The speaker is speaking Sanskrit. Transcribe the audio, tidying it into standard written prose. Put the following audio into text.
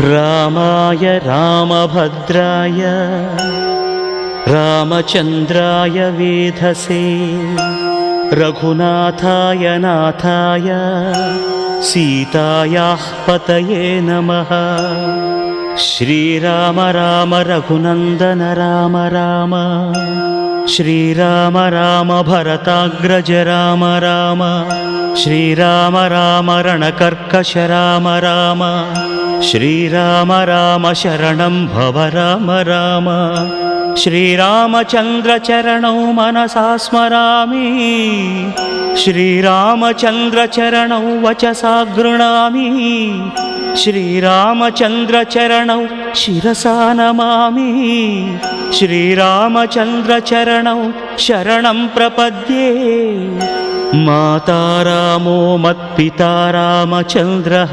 रामाय रामभद्राय रामचन्द्राय वेधसे रघुनाथाय नाथाय सीतायाः पतये नमः। श्रीराम राम रघुनन्दन राम राम श्रीराम राम भरताग्रज राम राम श्रीराम राम रणकर्कश राम राम श्रीराम राम शरणं भव राम राम। श्रीरामचन्द्र चरणौ मनसा स्मरामि श्रीरामचन्द्र चरणौ वचसा गृह्णामि श्रीरामचन्द्र चरणौ शिरसा नमामि श्रीरामचन्द्र चरणौ शरणं प्रपद्ये। माता रामो मत्पिता रामचन्द्रः